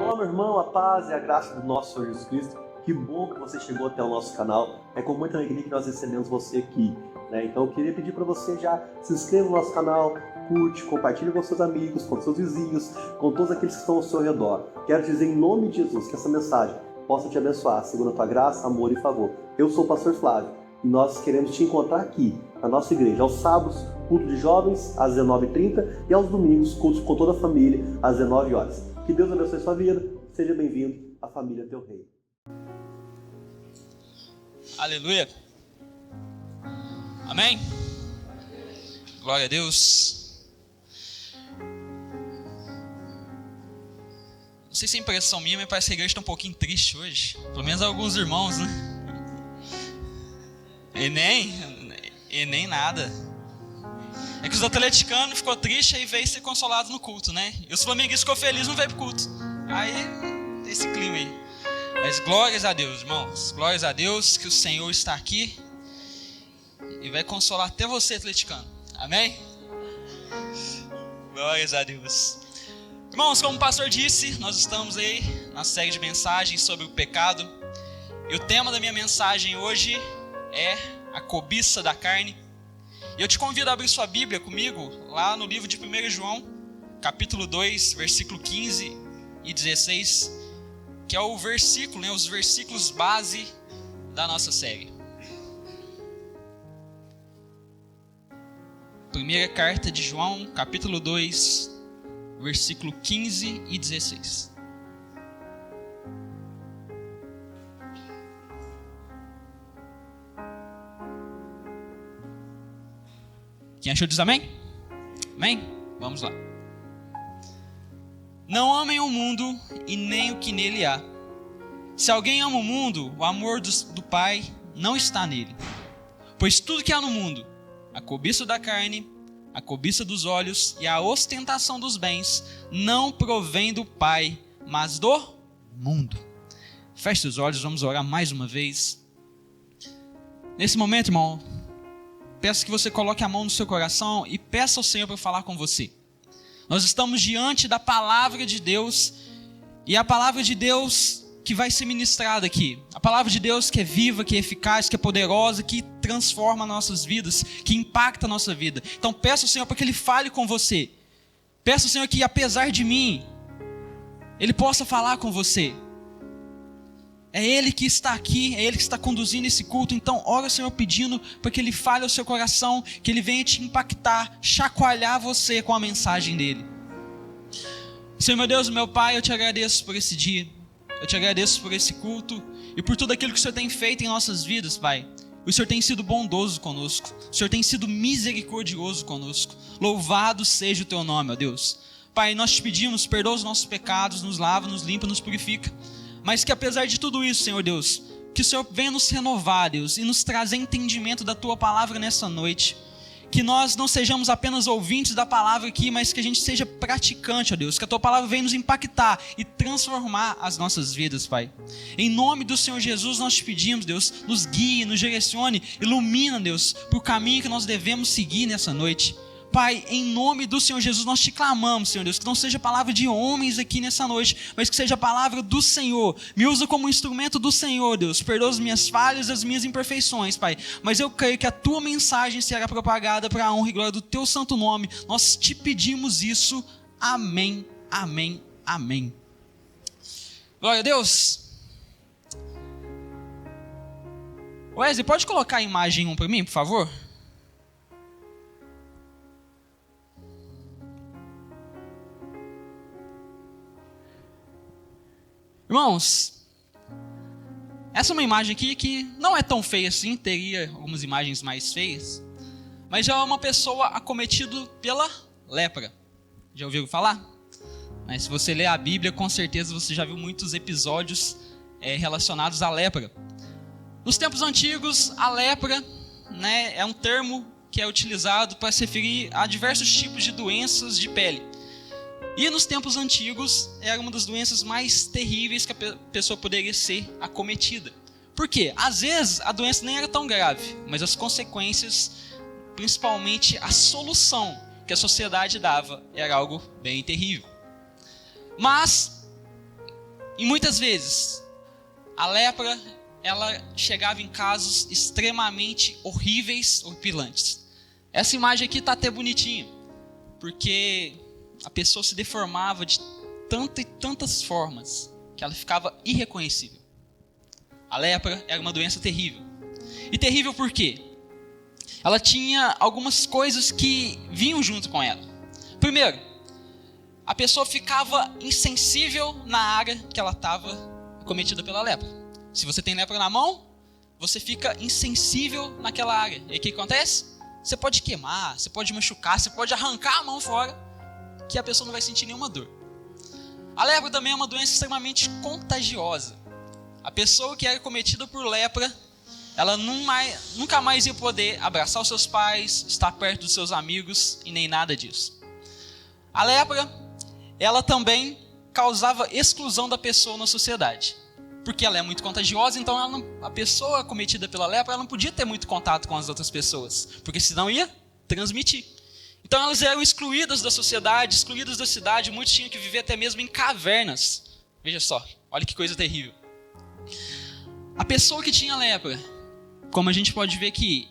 Olá, meu irmão, a paz e a graça do nosso Senhor Jesus Cristo. Que bom que você chegou até o nosso canal. É com muita alegria que nós recebemos você aqui, né? Então eu queria pedir para você já se inscreva no nosso canal, curte, compartilhe com seus amigos, com seus vizinhos, com todos aqueles que estão ao seu redor. Quero dizer em nome de Jesus que essa mensagem possa te abençoar, segundo a tua graça, amor e favor. Eu sou o pastor Flávio e nós queremos te encontrar aqui, na nossa igreja, aos sábados, culto de jovens, às 19h30 e aos domingos, cultos com toda a família, às 19 horas. Que Deus abençoe sua vida. Seja bem-vindo à família Teu Rei. Aleluia. Amém? Glória a Deus. Não sei se é impressão minha, mas parece que a igreja está um pouquinho triste hoje. Pelo menos alguns irmãos, né? E nem nada. É que os atleticanos ficou tristes e veio ser consolados no culto, né? E os flamenguistas ficou felizes, não veio pro culto. Aí, esse clima aí. Mas glórias a Deus, irmãos. Glórias a Deus que o Senhor está aqui e vai consolar até você, atleticano. Amém? Glórias a Deus. Irmãos, como o pastor disse, nós estamos aí na série de mensagens sobre o pecado. E o tema da minha mensagem hoje é a cobiça da carne. E eu te convido a abrir sua Bíblia comigo lá no livro de 1 João, capítulo 2, versículo 15 e 16, que é o versículo, né, os versículos base da nossa série. Primeira carta de João, capítulo 2, versículo 15 e 16. Quem achou diz amém? Amém? Vamos lá. Não amem o mundo e nem o que nele há. Se alguém ama o mundo, o amor do Pai não está nele. Pois tudo que há no mundo, a cobiça da carne, a cobiça dos olhos e a ostentação dos bens, não provém do Pai, mas do mundo. Feche seus olhos, vamos orar mais uma vez. Nesse momento, irmão, peço que você coloque a mão no seu coração e peça ao Senhor para falar com você. Nós estamos diante da palavra de Deus, e a palavra de Deus que vai ser ministrada aqui. A palavra de Deus que é viva, que é eficaz, que é poderosa, que transforma nossas vidas, que impacta a nossa vida. Então peça ao Senhor para que Ele fale com você. Peça ao Senhor que, apesar de mim, Ele possa falar com você. É Ele que está aqui, é Ele que está conduzindo esse culto. Então ora ao Senhor pedindo para que Ele fale ao seu coração, que Ele venha te impactar, chacoalhar você com a mensagem dEle. Senhor meu Deus, meu Pai, eu te agradeço por esse dia. Eu te agradeço por esse culto e por tudo aquilo que o Senhor tem feito em nossas vidas, Pai. O Senhor tem sido bondoso conosco. O Senhor tem sido misericordioso conosco. Louvado seja o Teu nome, ó Deus. Pai, nós te pedimos, perdoa os nossos pecados, nos lava, nos limpa, nos purifica. Mas que apesar de tudo isso, Senhor Deus, que o Senhor venha nos renovar, Deus, e nos trazer entendimento da Tua palavra nessa noite. Que nós não sejamos apenas ouvintes da palavra aqui, mas que a gente seja praticante, ó Deus. Que a Tua palavra venha nos impactar e transformar as nossas vidas, Pai. Em nome do Senhor Jesus nós te pedimos, Deus, nos guie, nos direcione, ilumina, Deus, para o caminho que nós devemos seguir nessa noite. Pai, em nome do Senhor Jesus, nós te clamamos, Senhor Deus, que não seja palavra de homens aqui nessa noite, mas que seja a palavra do Senhor. Me usa como instrumento do Senhor, Deus. Perdoa as minhas falhas, as minhas imperfeições, Pai. Mas eu creio que a Tua mensagem será propagada para a honra e glória do Teu santo nome. Nós te pedimos isso. Amém, amém, amém. Glória a Deus. Wesley, pode colocar a imagem 1 para mim, por favor? Irmãos, essa é uma imagem aqui que não é tão feia assim, teria algumas imagens mais feias, mas já é uma pessoa acometida pela lepra. Já ouviram falar? Mas se você ler a Bíblia, com certeza você já viu muitos episódios relacionados à lepra. Nos tempos antigos, a lepra, né, é um termo que é utilizado para se referir a diversos tipos de doenças de pele. E nos tempos antigos, era uma das doenças mais terríveis que a pessoa poderia ser acometida. Por quê? Às vezes a doença nem era tão grave, mas as consequências, principalmente a solução que a sociedade dava era algo bem terrível. Mas, e muitas vezes, a lepra, ela chegava em casos extremamente horríveis, horripilantes. Essa imagem aqui está até bonitinha, porque a pessoa se deformava de tantas formas que ela ficava irreconhecível. A lepra era uma doença terrível. E terrível por quê? Ela tinha algumas coisas que vinham junto com ela. Primeiro, a pessoa ficava insensível na área que ela estava acometida pela lepra. Se você tem lepra na mão, você fica insensível naquela área. E aí o que acontece? Você pode queimar, você pode machucar, você pode arrancar a mão fora, que a pessoa não vai sentir nenhuma dor. A lepra também é uma doença extremamente contagiosa. A pessoa que era cometida por lepra, ela nunca mais ia poder abraçar os seus pais, estar perto dos seus amigos e nem nada disso. A lepra, ela também causava exclusão da pessoa na sociedade. Porque ela é muito contagiosa, então a pessoa cometida pela lepra, ela não podia ter muito contato com as outras pessoas, porque senão ia transmitir. Então elas eram excluídas da sociedade, excluídas da cidade, muitos tinham que viver até mesmo em cavernas. Veja só, olha que coisa terrível. A pessoa que tinha lepra, como a gente pode ver que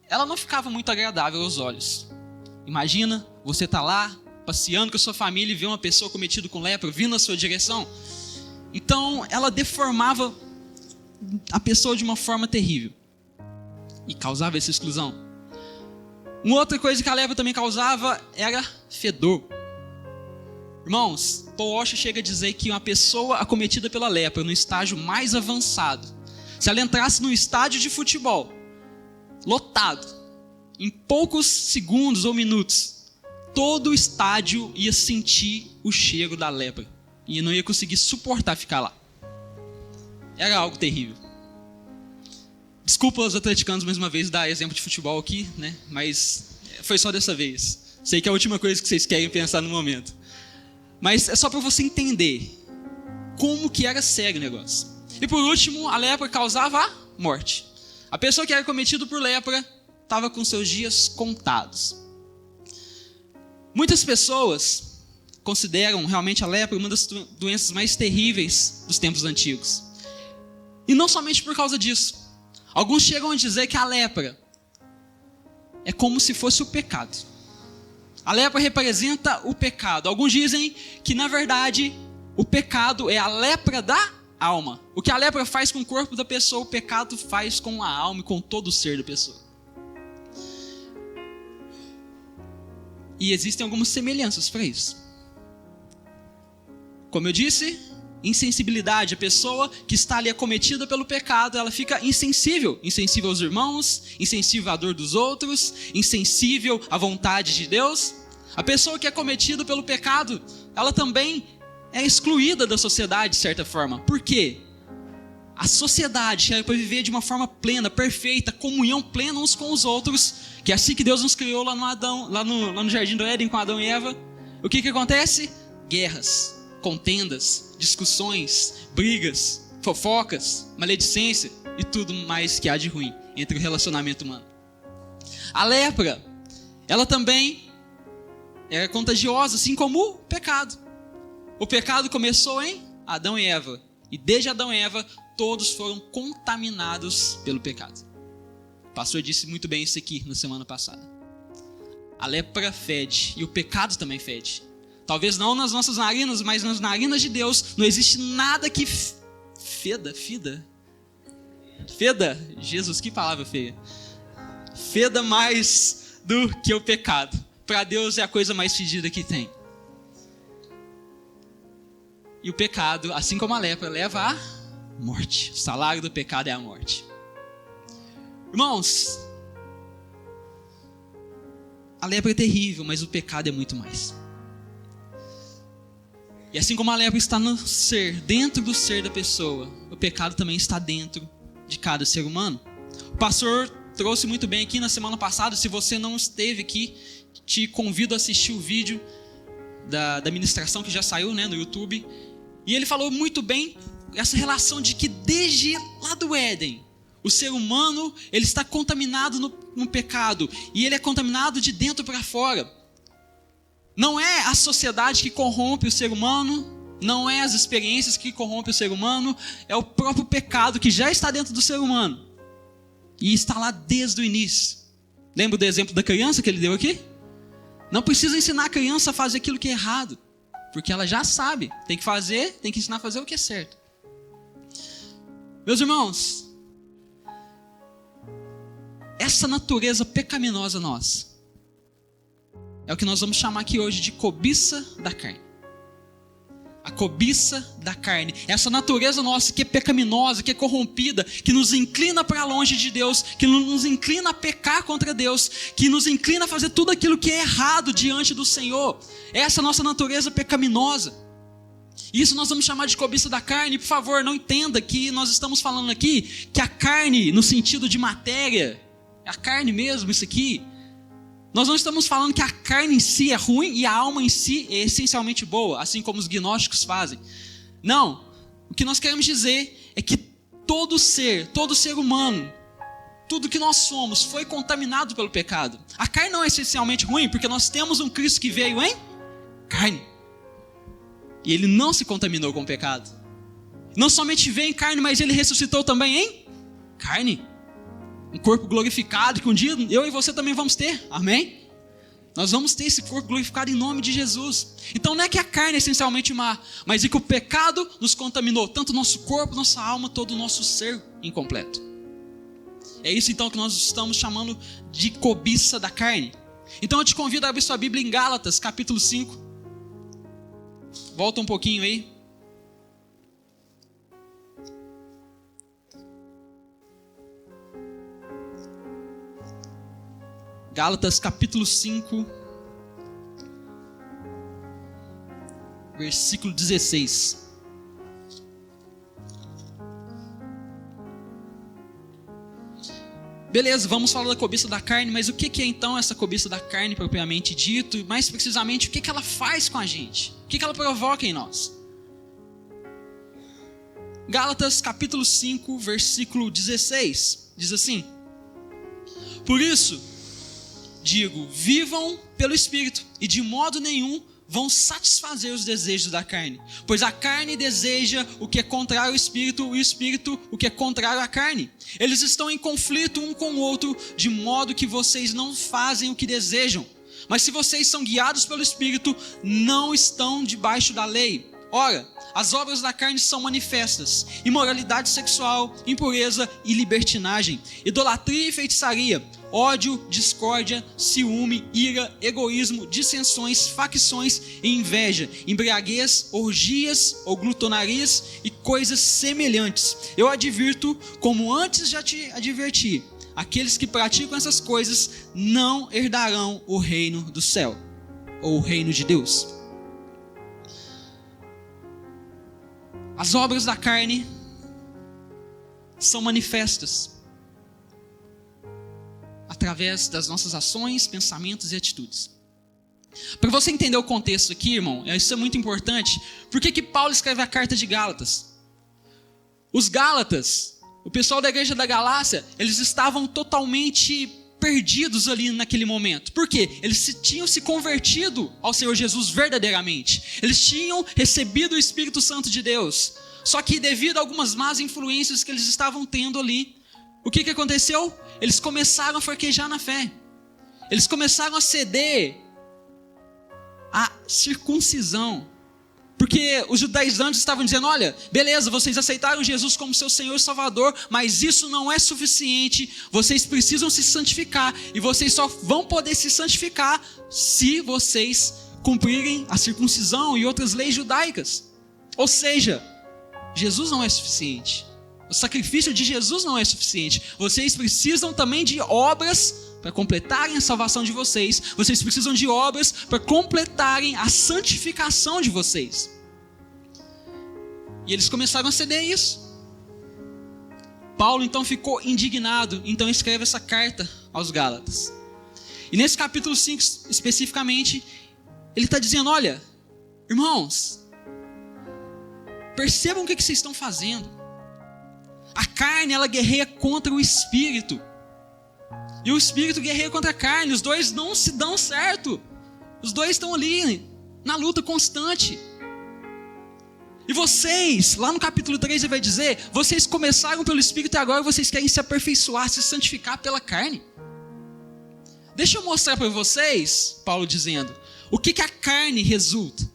ela não ficava muito agradável aos olhos. Imagina, você está lá, passeando com a sua família e vê uma pessoa cometida com lepra vindo na sua direção. Então, ela deformava a pessoa de uma forma terrível e causava essa exclusão. Uma outra coisa que a lepra também causava era fedor. Irmãos, Paul Washer chega a dizer que uma pessoa acometida pela lepra no estágio mais avançado, se ela entrasse num estádio de futebol lotado, em poucos segundos ou minutos, todo o estádio ia sentir o cheiro da lepra e não ia conseguir suportar ficar lá. Era algo terrível. Desculpa os atleticanos mais uma vez dar exemplo de futebol aqui, né? Mas foi só dessa vez. Sei que é a última coisa que vocês querem pensar no momento. Mas é só para você entender como que era sério o negócio. E por último, a lepra causava a morte. A pessoa que era cometida por lepra estava com seus dias contados. Muitas pessoas consideram realmente a lepra uma das doenças mais terríveis dos tempos antigos. E não somente por causa disso. Alguns chegam a dizer que a lepra é como se fosse o pecado. A lepra representa o pecado. Alguns dizem que, na verdade, o pecado é a lepra da alma. O que a lepra faz com o corpo da pessoa, o pecado faz com a alma e com todo o ser da pessoa. E existem algumas semelhanças para isso. Como eu disse, insensibilidade. A pessoa que está ali acometida pelo pecado, ela fica insensível. Insensível aos irmãos, insensível à dor dos outros, insensível à vontade de Deus. A pessoa que é cometida pelo pecado, ela também é excluída da sociedade, de certa forma. Por quê? A sociedade era para viver de uma forma plena, perfeita, comunhão plena uns com os outros, que é assim que Deus nos criou lá no Jardim do Éden com Adão e Eva. O que acontece? Guerras, contendas, discussões, brigas, fofocas, maledicência e tudo mais que há de ruim entre o relacionamento humano. A lepra, ela também era contagiosa, assim como o pecado. O pecado começou em Adão e Eva. E desde Adão e Eva, todos foram contaminados pelo pecado. O pastor disse muito bem isso aqui na semana passada. A lepra fede e o pecado também fede. Talvez não nas nossas narinas, mas nas narinas de Deus não existe nada que feda. Jesus, que palavra feia. Feda mais do que o pecado. Para Deus é a coisa mais fedida que tem. E o pecado, assim como a lepra, leva à morte. O salário do pecado é a morte. Irmãos, a lepra é terrível, mas o pecado é muito mais. E assim como a lepra está no ser, dentro do ser da pessoa, o pecado também está dentro de cada ser humano. O pastor trouxe muito bem aqui na semana passada. Se você não esteve aqui, te convido a assistir o vídeo da ministração que já saiu, né, no YouTube. E ele falou muito bem essa relação de que desde lá do Éden, o ser humano ele está contaminado no pecado. E ele é contaminado de dentro para fora. Não é a sociedade que corrompe o ser humano, não é as experiências que corrompem o ser humano, é o próprio pecado que já está dentro do ser humano. E está lá desde o início. Lembra do exemplo da criança que ele deu aqui? Não precisa ensinar a criança a fazer aquilo que é errado, porque ela já sabe, tem que ensinar a fazer o que é certo. Meus irmãos, essa natureza pecaminosa nossa, é o que nós vamos chamar aqui hoje de cobiça da carne. A cobiça da carne, essa natureza nossa que é pecaminosa, que é corrompida, que nos inclina para longe de Deus, que nos inclina a pecar contra Deus, que nos inclina a fazer tudo aquilo que é errado diante do Senhor. Essa é a nossa natureza pecaminosa. Isso nós vamos chamar de cobiça da carne. Por favor, não entenda que nós estamos falando aqui que a carne, no sentido de matéria, é a carne mesmo, isso aqui. Nós não estamos falando que a carne em si é ruim e a alma em si é essencialmente boa, assim como os gnósticos fazem. Não, o que nós queremos dizer é que todo ser humano, tudo que nós somos foi contaminado pelo pecado. A carne não é essencialmente ruim, porque nós temos um Cristo que veio em carne. E ele não se contaminou com o pecado. Não somente veio em carne, mas ele ressuscitou também em carne. Um corpo glorificado que um dia eu e você também vamos ter, amém? Nós vamos ter esse corpo glorificado em nome de Jesus. Então não é que a carne é essencialmente má, mas é que o pecado nos contaminou, tanto o nosso corpo, nossa alma, todo o nosso ser incompleto. É isso então que nós estamos chamando de cobiça da carne. Então eu te convido a abrir sua Bíblia em Gálatas, capítulo 5. Volta um pouquinho aí. Gálatas capítulo 5, versículo 16. Beleza, vamos falar da cobiça da carne, mas o que é então essa cobiça da carne propriamente dito? E mais precisamente, o que ela faz com a gente? O que ela provoca em nós? Gálatas capítulo 5, versículo 16, diz assim: Por isso, digo, vivam pelo Espírito, e de modo nenhum vão satisfazer os desejos da carne. Pois a carne deseja o que é contrário ao Espírito, e o Espírito o que é contrário à carne. Eles estão em conflito um com o outro, de modo que vocês não fazem o que desejam. Mas se vocês são guiados pelo Espírito, não estão debaixo da lei. Ora, as obras da carne são manifestas: imoralidade sexual, impureza e libertinagem, idolatria e feitiçaria, ódio, discórdia, ciúme, ira, egoísmo, dissensões, facções e inveja, embriaguez, orgias ou glutonarias e coisas semelhantes. Eu advirto, como antes já te adverti, aqueles que praticam essas coisas não herdarão o reino do céu, ou o reino de Deus. As obras da carne são manifestas através das nossas ações, pensamentos e atitudes. Para você entender o contexto aqui, irmão, isso é muito importante. Por que Paulo escreve a carta de Gálatas? Os Gálatas, o pessoal da igreja da Galácia, eles estavam totalmente perdidos ali naquele momento. Por quê? Eles tinham se convertido ao Senhor Jesus verdadeiramente. Eles tinham recebido o Espírito Santo de Deus. Só que devido a algumas más influências que eles estavam tendo ali, o que aconteceu? Eles começaram a fraquejar na fé. Eles começaram a ceder à circuncisão. Porque os judaizantes estavam dizendo: olha, beleza, vocês aceitaram Jesus como seu Senhor e Salvador, mas isso não é suficiente, vocês precisam se santificar, e vocês só vão poder se santificar se vocês cumprirem a circuncisão e outras leis judaicas. Ou seja, Jesus não é suficiente, o sacrifício de Jesus não é suficiente, vocês precisam também de obras para completarem a salvação de vocês. Vocês precisam de obras para completarem a santificação de vocês. E eles começaram a ceder isso. Paulo então ficou indignado, então escreve essa carta aos Gálatas. E nesse capítulo 5 especificamente, ele está dizendo: olha, irmãos, percebam o que vocês estão fazendo. A carne, ela guerreia contra o Espírito. E o Espírito guerreia contra a carne. Os dois não se dão certo. Os dois estão ali, na luta constante. E vocês, lá no capítulo 3 ele vai dizer, vocês começaram pelo Espírito e agora vocês querem se aperfeiçoar, se santificar pela carne. Deixa eu mostrar para vocês, Paulo dizendo, o que a carne resulta.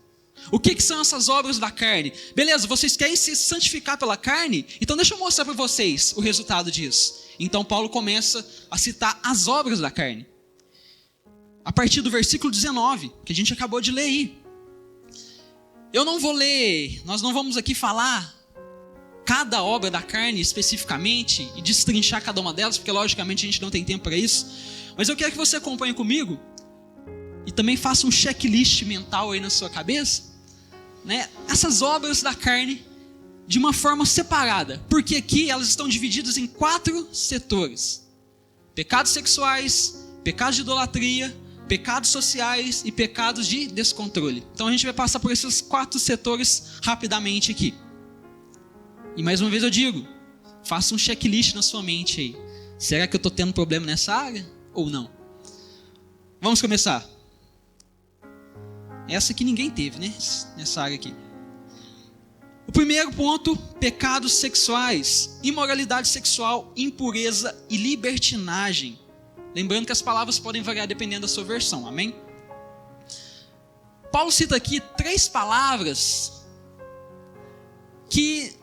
O que são essas obras da carne? Beleza, vocês querem se santificar pela carne? Então deixa eu mostrar para vocês o resultado disso. Então Paulo começa a citar as obras da carne. A partir do versículo 19, que a gente acabou de ler aí. Eu não vou ler, nós não vamos aqui falar cada obra da carne especificamente e destrinchar cada uma delas, porque logicamente a gente não tem tempo para isso. Mas eu quero que você acompanhe comigo e também faça um checklist mental aí na sua cabeça, né? Essas obras da carne de uma forma separada, porque aqui elas estão divididas em 4 setores: pecados sexuais, pecados de idolatria, pecados sociais e pecados de descontrole. Então a gente vai passar por esses 4 setores rapidamente aqui. E mais uma vez eu digo, faça um checklist na sua mente aí. Será que eu estou tendo problema nessa área ou não? Vamos começar. Essa aqui ninguém teve, né? Nessa área aqui. O primeiro ponto, pecados sexuais, imoralidade sexual, impureza e libertinagem. Lembrando que as palavras podem variar dependendo da sua versão, amém? Paulo cita aqui 3 palavras que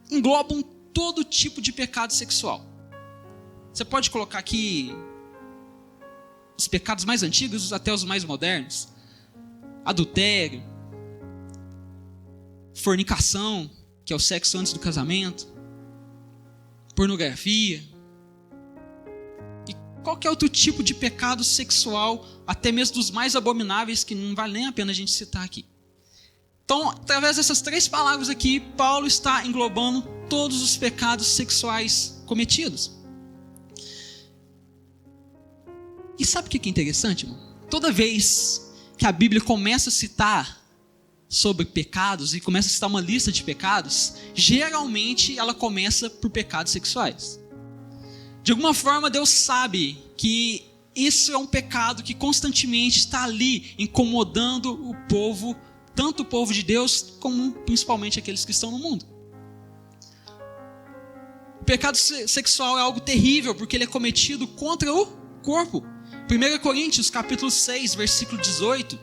englobam todo tipo de pecado sexual. Você pode colocar aqui os pecados mais antigos até os mais modernos. Adultério, fornicação, que é o sexo antes do casamento, pornografia, e qualquer outro tipo de pecado sexual, até mesmo dos mais abomináveis, que não vale nem a pena a gente citar aqui. Então, através dessas 3 palavras aqui, Paulo está englobando todos os pecados sexuais cometidos. E sabe o que é interessante, irmão? Toda vez que a Bíblia começa a citar sobre pecados e começa a citar uma lista de pecados, geralmente ela começa por pecados sexuais. De alguma forma Deus sabe que isso é um pecado que constantemente está ali incomodando o povo, tanto o povo de Deus como principalmente aqueles que estão no mundo. O pecado sexual é algo terrível porque ele é cometido contra o corpo. 1 Coríntios capítulo 6, versículo 18,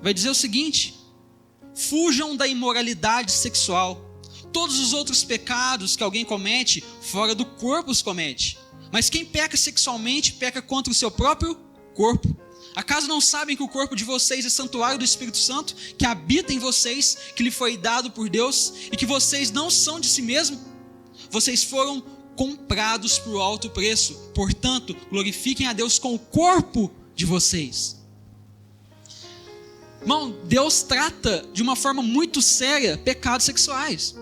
vai dizer o seguinte: fujam da imoralidade sexual. Todos os outros pecados que alguém comete, fora do corpo os comete. Mas quem peca sexualmente, peca contra o seu próprio corpo. Acaso não sabem que o corpo de vocês é santuário do Espírito Santo, que habita em vocês, que lhe foi dado por Deus, e que vocês não são de si mesmos? Vocês foram comprados por alto preço. Portanto, glorifiquem a Deus com o corpo de vocês. Irmão, Deus trata de uma forma muito séria pecados sexuais.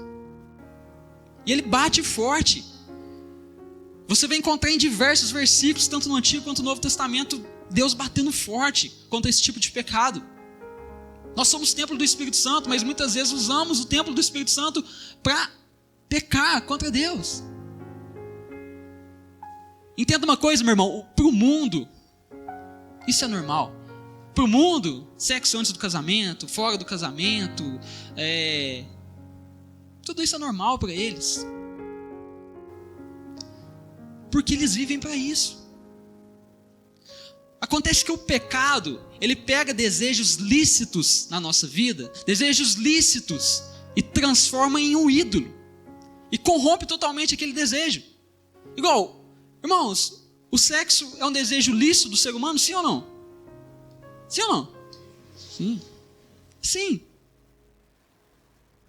E Ele bate forte. Você vai encontrar em diversos versículos, tanto no Antigo quanto no Novo Testamento, Deus batendo forte contra esse tipo de pecado. Nós somos templo do Espírito Santo, mas muitas vezes usamos o templo do Espírito Santo para pecar contra Deus. Entenda uma coisa, meu irmão, para o mundo, isso é normal. Para o mundo, sexo antes do casamento, fora do casamento, tudo isso é normal para eles. Porque eles vivem para isso. Acontece que o pecado, ele pega desejos lícitos na nossa vida, desejos lícitos, e transforma em um ídolo. E corrompe totalmente aquele desejo. Igual, irmãos, o sexo é um desejo lícito do ser humano, sim ou não? Sim ou não? Sim. Sim.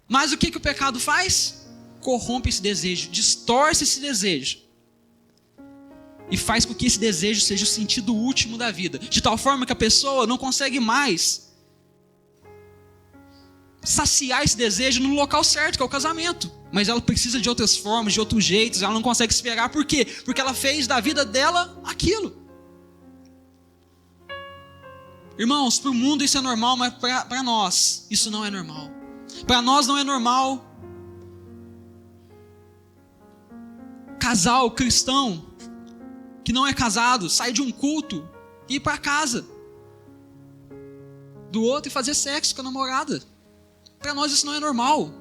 Mas o que o pecado faz? Corrompe esse desejo, distorce esse desejo. E faz com que esse desejo seja o sentido último da vida. De tal forma que a pessoa não consegue mais saciar esse desejo no local certo, que é o casamento. Mas ela precisa de outras formas, de outros jeitos. Ela não consegue esperar. Por quê? Porque ela fez da vida dela aquilo. Irmãos, para o mundo isso é normal, mas para nós isso não é normal. Para nós não é normal casal cristão que não é casado sair de um culto e ir para casa. do outro e fazer sexo com a namorada. Para nós isso não é normal.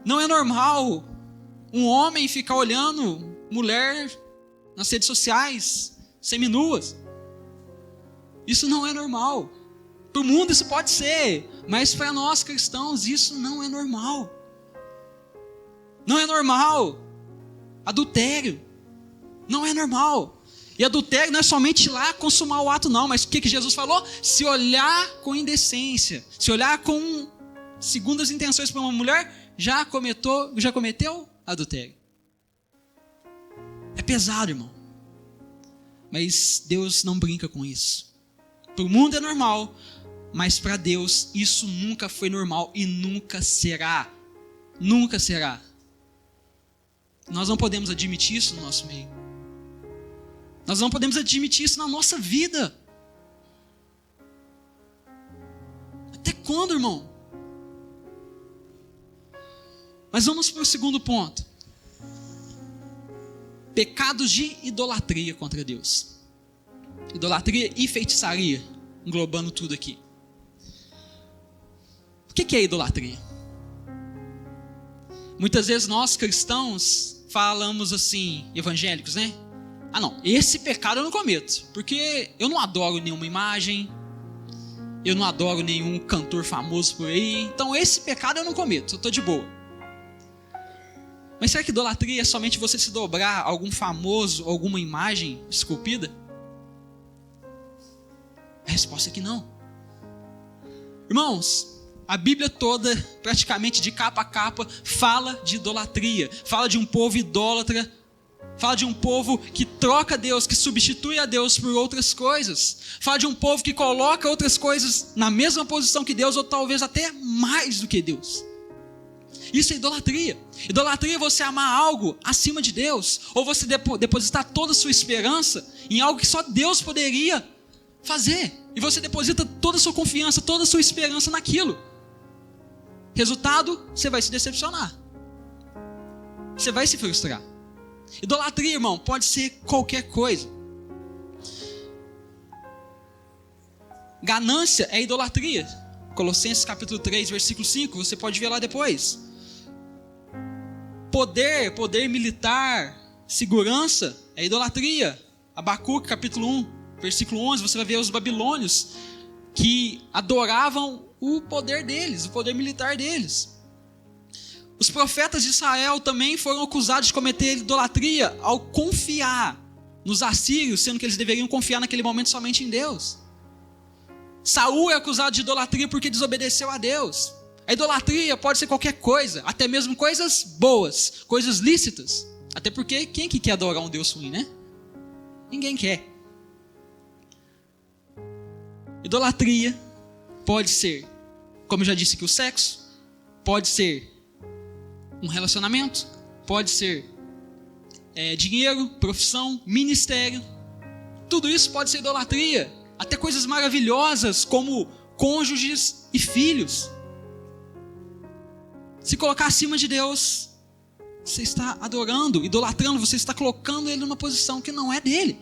Não é normal um homem ficar olhando mulher nas redes sociais, seminuas. Isso não é normal. Para o mundo isso pode ser, mas para nós cristãos isso não é normal. Não é normal. Adultério. Não é normal. E adultério não é somente ir lá consumar o ato não, mas o que Jesus falou? Se olhar com indecência, se olhar com segundas intenções para uma mulher, já cometeu adultério. É pesado, irmão. Mas Deus não brinca com isso. Para o mundo é normal, mas para Deus isso nunca foi normal e nunca será. Nunca será. Nós não podemos admitir isso no nosso meio. Nós não podemos admitir isso na nossa vida. Até quando, irmão? Mas vamos para o segundo ponto. Pecados de idolatria contra Deus. Idolatria e feitiçaria, englobando tudo aqui. O que é idolatria? Muitas vezes nós cristãos falamos assim, evangélicos, né? Ah não, esse pecado eu não cometo, porque eu não adoro nenhuma imagem, eu não adoro nenhum cantor famoso por aí, então esse pecado eu não cometo, eu estou de boa. Mas será que idolatria é somente você se dobrar a algum famoso, alguma imagem esculpida? A resposta é que não. Irmãos, a Bíblia toda, praticamente de capa a capa, fala de idolatria, fala de um povo idólatra, fala de um povo que troca Deus, que substitui a Deus por outras coisas, fala de um povo que coloca outras coisas na mesma posição que Deus, ou talvez até mais do que Deus. Isso é idolatria. Idolatria é você amar algo acima de Deus, ou você depositar toda a sua esperança em algo que só Deus poderia fazer, e você deposita toda a sua confiança, toda a sua esperança naquilo. Resultado, você vai se decepcionar, você vai se frustrar. Idolatria, irmão, pode ser qualquer coisa. Ganância é idolatria. Colossenses capítulo 3, versículo 5, você pode ver lá depois. Poder militar, segurança, é idolatria. Abacuque capítulo 1, versículo 11, você vai ver os babilônios que adoravam o poder deles, o poder militar deles. Os profetas de Israel também foram acusados de cometer idolatria ao confiar nos assírios, sendo que eles deveriam confiar naquele momento somente em Deus. Saul é acusado de idolatria porque desobedeceu a Deus. A idolatria pode ser qualquer coisa, até mesmo coisas boas, coisas lícitas. Até porque quem que quer adorar um Deus ruim, né? Ninguém quer. Idolatria pode ser, como eu já disse aqui, o sexo, pode ser um relacionamento, pode ser dinheiro, profissão, ministério. Tudo isso pode ser idolatria. Até coisas maravilhosas como cônjuges e filhos. Se colocar acima de Deus, você está adorando, idolatrando, você está colocando ele numa posição que não é dele.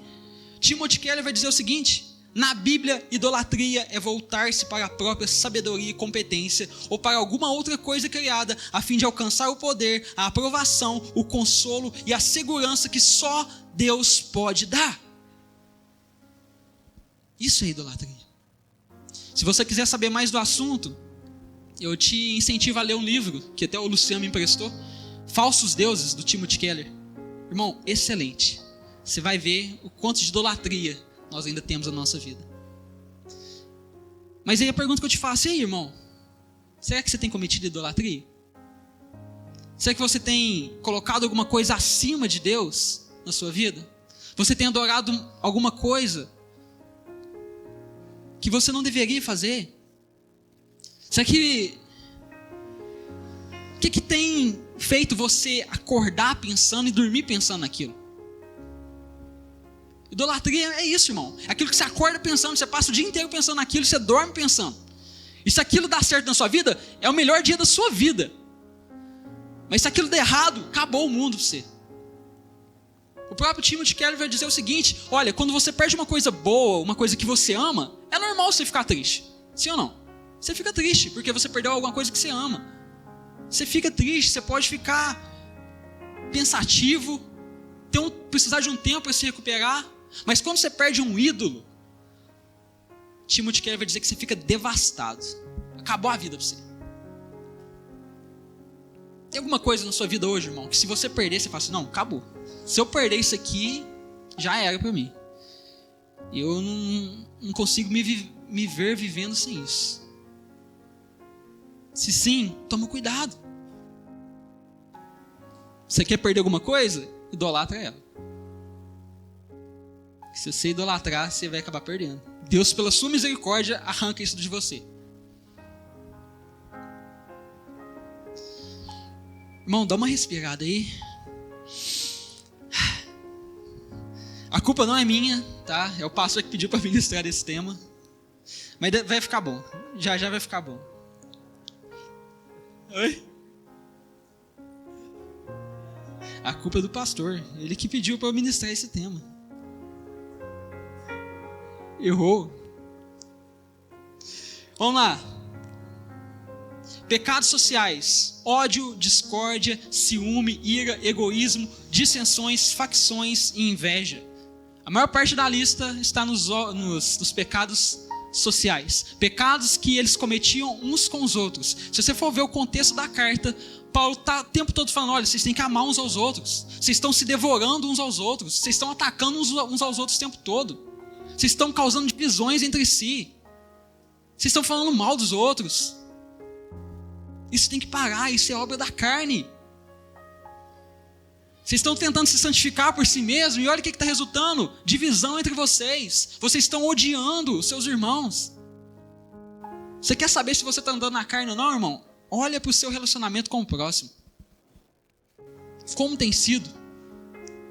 Timothy Keller vai dizer o seguinte: na Bíblia, idolatria é voltar-se para a própria sabedoria e competência ou para alguma outra coisa criada a fim de alcançar o poder, a aprovação, o consolo e a segurança que só Deus pode dar. Isso é idolatria. Se você quiser saber mais do assunto, eu te incentivo a ler um livro que até o Luciano me emprestou, Falsos Deuses, do Timothy Keller. Irmão, excelente. Você vai ver o quanto de idolatria nós ainda temos na nossa vida. Mas aí a pergunta que eu te faço, e aí, irmão? Será que você tem cometido idolatria? Será que você tem colocado alguma coisa acima de Deus na sua vida? Você tem adorado alguma coisa que você não deveria fazer? Será que... O que tem feito você acordar pensando e dormir pensando naquilo? Idolatria é isso, irmão. É aquilo que você acorda pensando, você passa o dia inteiro pensando naquilo, você dorme pensando. E se aquilo dá certo na sua vida, é o melhor dia da sua vida. Mas se aquilo der errado, acabou o mundo para você. O próprio Timothy Keller vai dizer o seguinte: olha, quando você perde uma coisa boa, uma coisa que você ama, é normal você ficar triste. Sim ou não? Você fica triste porque você perdeu alguma coisa que você ama. Você fica triste, você pode ficar pensativo, precisar de um tempo para se recuperar. Mas quando você perde um ídolo, Timothy Keller vai dizer que você fica devastado. Acabou a vida para você. Tem alguma coisa na sua vida hoje, irmão, que se você perder, você fala assim: não, acabou. Se eu perder isso aqui, já era para mim. Eu não consigo me ver vivendo sem isso. Se sim, toma cuidado. Você quer perder alguma coisa? Idolatra ela. Se você idolatrar, você vai acabar perdendo. Deus, pela sua misericórdia, arranca isso de você. Irmão, dá uma respirada aí. A culpa não é minha, tá? É o pastor que pediu para ministrar esse tema. Mas vai ficar bom. Já vai ficar bom. Oi? A culpa é do pastor. Ele que pediu para eu ministrar esse tema. Errou. Vamos lá. Pecados sociais: ódio, discórdia, ciúme, ira, egoísmo, dissensões, facções e inveja. A maior parte da lista está nos pecados sociais. Pecados que eles cometiam uns com os outros. Se você for ver o contexto da carta, Paulo está o tempo todo falando: olha, vocês têm que amar uns aos outros. Vocês estão se devorando uns aos outros. Vocês estão atacando uns aos outros o tempo todo. Vocês estão causando divisões entre si. Vocês estão falando mal dos outros. Isso tem que parar, isso é obra da carne. Vocês estão tentando se santificar por si mesmo e olha o que está resultando: divisão entre vocês. Vocês estão odiando os seus irmãos. Você quer saber se você está andando na carne ou não, irmão? Olha para o seu relacionamento com o próximo. Como tem sido?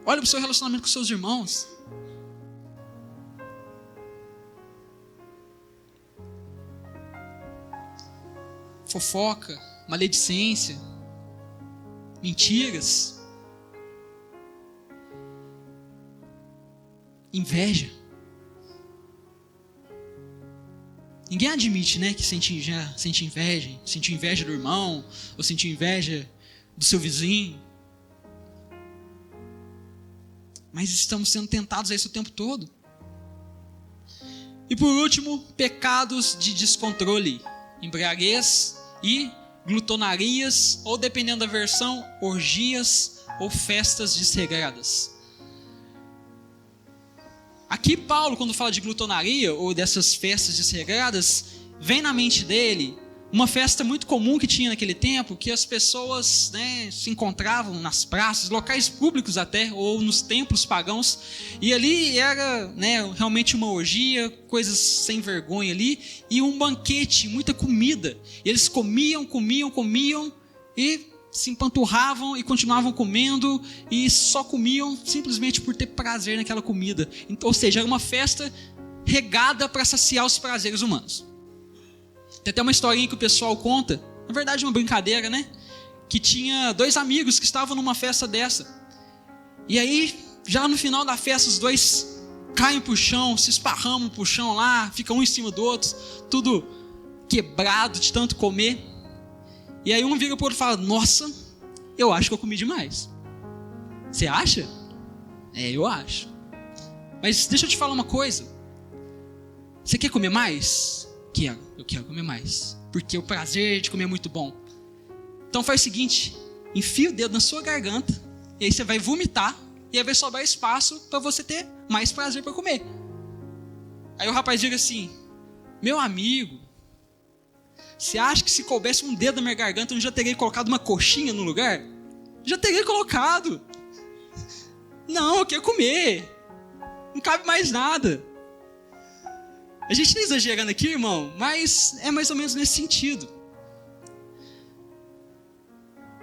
Olha para o seu relacionamento com os seus irmãos. Fofoca, maledicência, mentiras, inveja. Ninguém admite, né, que sente inveja do irmão, ou sente inveja do seu vizinho. Mas estamos sendo tentados a isso o tempo todo. E por último, pecados de descontrole: embriaguez e glutonarias, ou dependendo da versão, orgias ou festas desregradas. Aqui Paulo, quando fala de glutonaria ou dessas festas desregradas, vem na mente dele uma festa muito comum que tinha naquele tempo, que as pessoas, né, se encontravam nas praças, locais públicos até, ou nos templos pagãos, e ali era, né, realmente uma orgia, coisas sem vergonha ali, e um banquete, muita comida. E eles comiam e se empanturravam e continuavam comendo, e só comiam simplesmente por ter prazer naquela comida. Ou seja, era uma festa regada para saciar os prazeres humanos. Tem até uma historinha que o pessoal conta, na verdade uma brincadeira, né? Que tinha 2 amigos que estavam numa festa dessa. E aí, já no final da festa, os 2 caem pro chão, se esparramam pro chão lá, ficam um em cima do outro, tudo quebrado de tanto comer. E aí um vira pro outro e fala: nossa, eu acho que eu comi demais. Você acha? É, eu acho. Mas deixa eu te falar uma coisa. Você quer comer mais? Eu quero comer mais, porque o prazer de comer é muito bom. Então faz o seguinte: enfia o dedo na sua garganta, e aí você vai vomitar, e aí vai sobrar espaço para você ter mais prazer para comer. Aí o rapaz diga assim: meu amigo, você acha que se coubesse um dedo na minha garganta eu já teria colocado uma coxinha no lugar? Já teria colocado. Não, eu quero comer, não cabe mais nada. A gente está exagerando aqui, irmão, mas é mais ou menos nesse sentido.